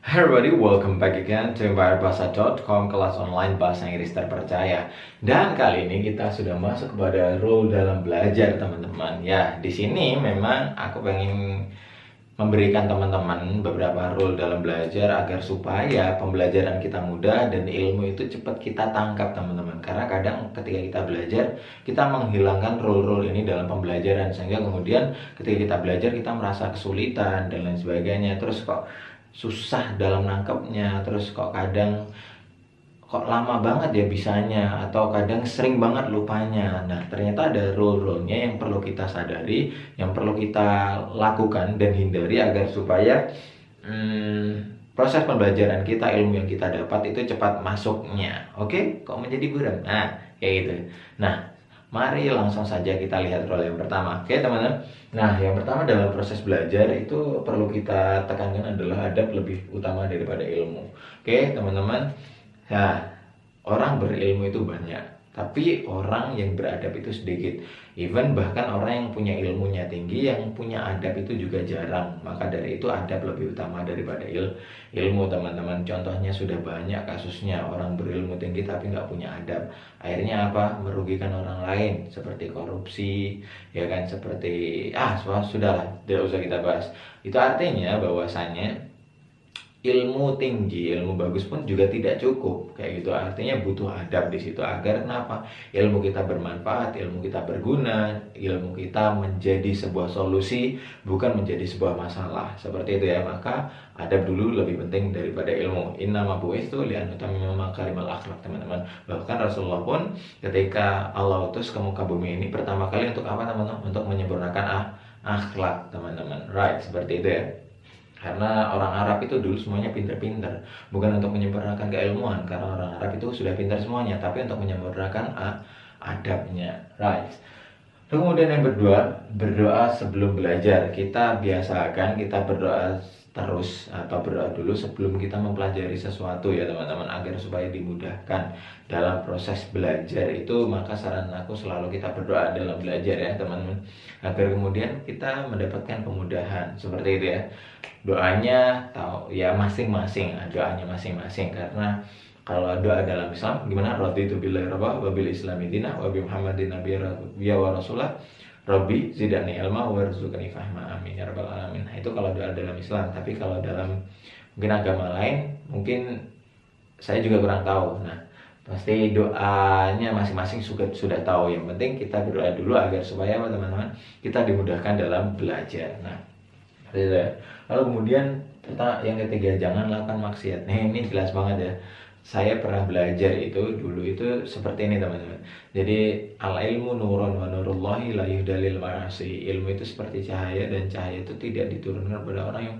Hi everybody, welcome back again to empirebahasa.com, kelas online bahasa Inggris terpercaya. Dan kali ini kita sudah masuk kepada role dalam belajar, teman-teman. Ya, di sini memang aku pengen memberikan teman-teman beberapa role dalam belajar agar supaya pembelajaran kita mudah dan ilmu itu cepat kita tangkap, teman-teman. Karena kadang ketika kita belajar, kita menghilangkan role-role ini dalam pembelajaran sehingga kemudian ketika kita belajar kita merasa kesulitan dan lain sebagainya. Terus kok susah dalam nangkepnya, terus kok kadang kok lama banget ya bisanya, atau kadang sering banget lupanya. Nah, ternyata ada role-role-nya yang perlu kita sadari, yang perlu kita lakukan dan hindari agar supaya proses pembelajaran kita, ilmu yang kita dapat itu cepat masuknya. Oke? Kok menjadi buram? Nah, kayak gitu. Nah, mari langsung saja kita lihat role yang pertama. Oke, teman-teman. Nah, yang pertama dalam proses belajar itu perlu kita tekankan adalah adab lebih utama daripada ilmu. Oke, teman-teman. Nah, orang berilmu itu banyak, tapi orang yang beradab itu sedikit. Even bahkan orang yang punya ilmunya tinggi, yang punya adab itu juga jarang. Maka dari itu adab lebih utama daripada ilmu, teman-teman. Contohnya sudah banyak kasusnya orang berilmu tinggi tapi nggak punya adab. Akhirnya apa? Merugikan orang lain, seperti korupsi, ya kan? Seperti sudahlah, tidak usah kita bahas. Itu artinya bahwasannya ilmu tinggi, ilmu bagus pun juga tidak cukup kayak gitu. Artinya butuh adab di situ agar kenapa? Ilmu kita bermanfaat, ilmu kita berguna, ilmu kita menjadi sebuah solusi, bukan menjadi sebuah masalah. Seperti itu ya. Maka adab dulu lebih penting daripada ilmu. Innama bu'itsu li'anutammima makarimal akhlak, teman-teman. Bahkan Rasulullah pun ketika Allah utus ke muka bumi ini pertama kali untuk apa, teman-teman? Untuk menyempurnakan akhlak, teman-teman. Right, seperti itu ya. Karena orang Arab itu dulu semuanya pintar-pintar, bukan untuk menyempurnakan keilmuan, karena orang Arab itu sudah pintar semuanya, tapi untuk menyempurnakan adabnya. Right. Kemudian yang kedua, berdoa sebelum belajar. Kita biasakan kita berdoa terus atau berdoa dulu sebelum kita mempelajari sesuatu ya, teman-teman, agar supaya dimudahkan dalam proses belajar itu. Maka saran aku selalu kita berdoa dalam belajar ya, teman-teman, agar kemudian kita mendapatkan kemudahan. Seperti itu ya. Doanya tahu ya, masing-masing, doanya masing-masing. Karena kalau doa dalam Islam gimana? Raditu billahi rabba wa bil islami dina wa bi Muhammadin nabiyya wa rasulah Rabbi zidani ilma warzuqni fahma, amin ya rabbal alamin. Nah, itu kalau doa dalam Islam. Tapi kalau dalam mungkin agama lain, mungkin saya juga kurang tahu. Nah, pasti doanya masing-masing sudah tahu. Yang penting kita berdoa dulu agar supaya apa, teman-teman? Kita dimudahkan dalam belajar. Nah, lalu kemudian yang ketiga, jangan lakukan maksiat. Nah, ini jelas banget ya. Saya pernah belajar itu dulu itu seperti ini, teman-teman. Jadi al ilmu nurun wa nurullahi la yuhdalil ma'asi. Ilmu itu seperti cahaya dan cahaya itu tidak diturunkan pada orang yang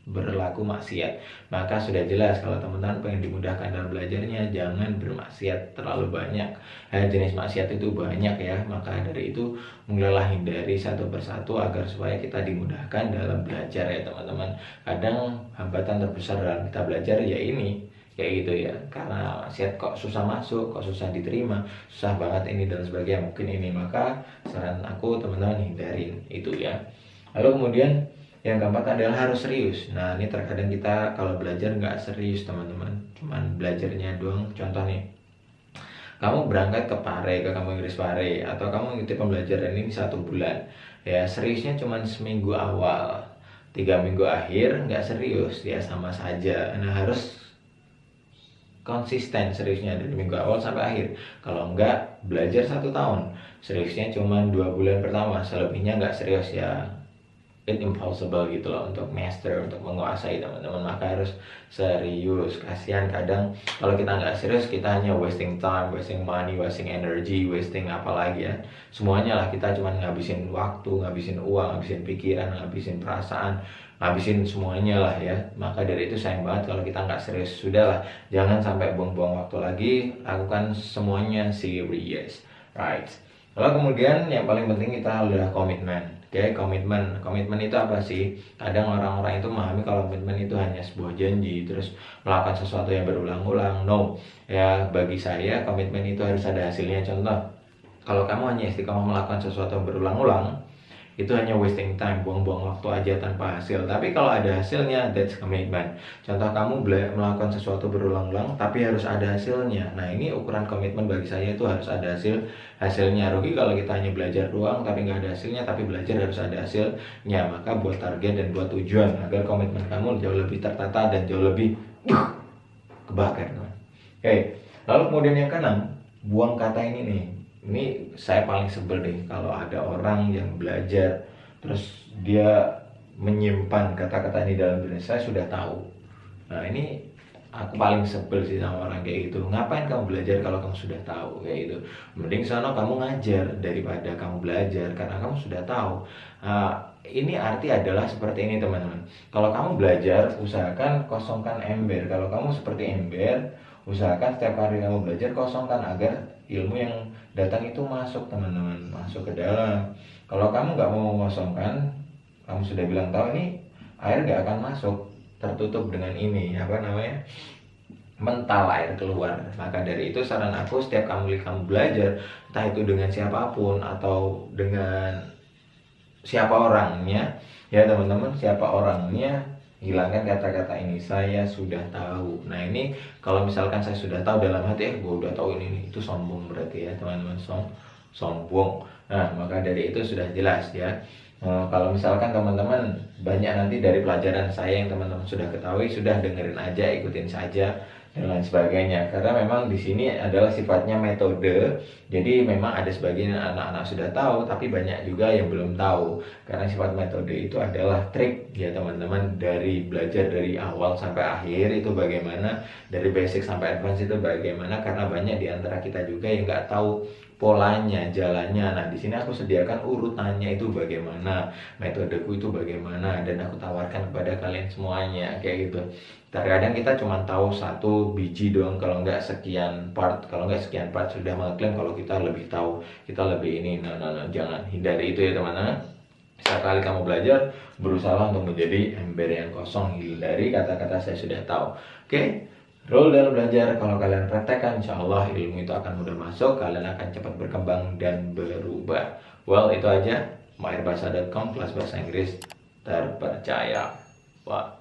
berlaku maksiat. Maka sudah jelas kalau teman-teman pengen dimudahkan dalam belajarnya, jangan bermaksiat terlalu banyak. Jenis maksiat itu banyak ya. Maka dari itu mulailah hindari satu persatu agar supaya kita dimudahkan dalam belajar ya, teman-teman. Kadang hambatan terbesar dalam kita belajar ya ini, kayak gitu ya, karena maksiat kok susah masuk, kok susah diterima, susah banget ini dan sebagainya, mungkin ini. Maka saran aku, teman-teman, hindarin itu ya. Lalu kemudian yang keempat adalah harus serius. Nah, ini terkadang kita kalau belajar nggak serius, teman-teman, cuman belajarnya doang. Contoh nih, kamu berangkat ke Pare, ke kampung Inggris Pare, atau kamu mengikuti pembelajaran ini 1 bulan ya, seriusnya cuman seminggu awal, 3 minggu akhir nggak serius ya, sama saja. Nah, harus konsisten seriusnya dari minggu awal sampai akhir. Kalau enggak, belajar 1 tahun, seriusnya cuma 2 bulan pertama, selebihnya enggak serius ya. It's impossible gitu loh untuk master, untuk menguasai, teman-teman. Maka harus serius. Kasihan kadang kalau kita nggak serius, kita hanya wasting time, wasting money, wasting energy, wasting apa lagi ya, semuanya lah. Kita cuma ngabisin waktu, ngabisin uang, ngabisin pikiran, ngabisin perasaan, ngabisin semuanya lah ya. Maka dari itu sayang banget kalau kita nggak serius. Sudahlah, jangan sampai buang-buang waktu lagi, lakukan semuanya serius, right? Lalu kemudian yang paling penting kita adalah komitmen. Oke, komitmen itu apa sih? Kadang orang-orang itu memahami kalau komitmen itu hanya sebuah janji terus melakukan sesuatu yang berulang-ulang. No ya, bagi saya komitmen itu harus ada hasilnya. Contoh, kalau kamu hanya istiqomah melakukan sesuatu yang berulang-ulang, itu hanya wasting time, buang-buang waktu aja tanpa hasil. Tapi kalau ada hasilnya, that's commitment. Contoh kamu melakukan sesuatu berulang-ulang tapi harus ada hasilnya. Nah, ini ukuran komitmen bagi saya itu harus ada hasilnya. Rugi kalau kita hanya belajar doang tapi nggak ada hasilnya, tapi belajar harus ada hasilnya. Maka buat target dan buat tujuan agar komitmen kamu jauh lebih tertata dan jauh lebih kebakar, teman. Oke, lalu kemudian yang keenam, buang kata ini nih. Ini saya paling sebel deh kalau ada orang yang belajar terus dia menyimpan kata-kata ini dalam diri. Saya sudah tahu. Nah, ini aku paling sebel sih sama orang kayak gitu. Ngapain kamu belajar kalau kamu sudah tahu kayak gitu? Mending sana kamu ngajar daripada kamu belajar karena kamu sudah tahu. Ini arti adalah seperti ini, teman-teman. Kalau kamu belajar, usahakan kosongkan ember. Kalau kamu seperti ember, usahakan setiap hari kamu belajar kosongkan agar ilmu yang datang itu masuk, teman-teman, masuk ke dalam. Kalau kamu nggak mau mengosongkan, kamu sudah bilang tahu, ini air nggak akan masuk, tertutup dengan ini mental air keluar. Maka dari itu saran aku, setiap kamu belajar, entah itu dengan siapapun atau dengan siapa orangnya, ya teman-teman, siapa orangnya, hilangkan kata-kata ini, saya sudah tahu. Nah, ini kalau misalkan saya sudah tahu dalam hati, gue udah tahu ini itu sombong berarti ya teman-teman, sombong. Nah, maka dari itu sudah jelas ya. Kalau misalkan teman-teman banyak nanti dari pelajaran saya yang teman-teman sudah ketahui, sudah dengerin aja, ikutin saja dan lain sebagainya. Karena memang di sini adalah sifatnya metode. Jadi memang ada sebagian anak-anak sudah tahu, tapi banyak juga yang belum tahu. Karena sifat metode itu adalah trik ya teman-teman, dari belajar dari awal sampai akhir itu bagaimana, dari basic sampai advance itu bagaimana. Karena banyak di antara kita juga yang nggak tahu polanya, jalannya. Nah, di sini aku sediakan urutannya itu bagaimana, metodeku itu bagaimana, dan aku tawarkan kepada kalian semuanya kayak gitu. Terkadang kita cuma tahu satu biji doang, kalau nggak sekian part, sudah mengklaim kalau kita lebih tahu, kita lebih ini. Nah, jangan, hindari itu ya teman-teman. Sekali kamu belajar, berusaha untuk menjadi ember yang kosong, hindari kata-kata saya sudah tahu. Oke? Rule dalam belajar, kalau kalian praktekkan, insya Allah ilmu itu akan mudah masuk, kalian akan cepat berkembang dan berubah. Well, itu aja. mahirBahasa.com, kelas bahasa Inggris terpercaya. Wah.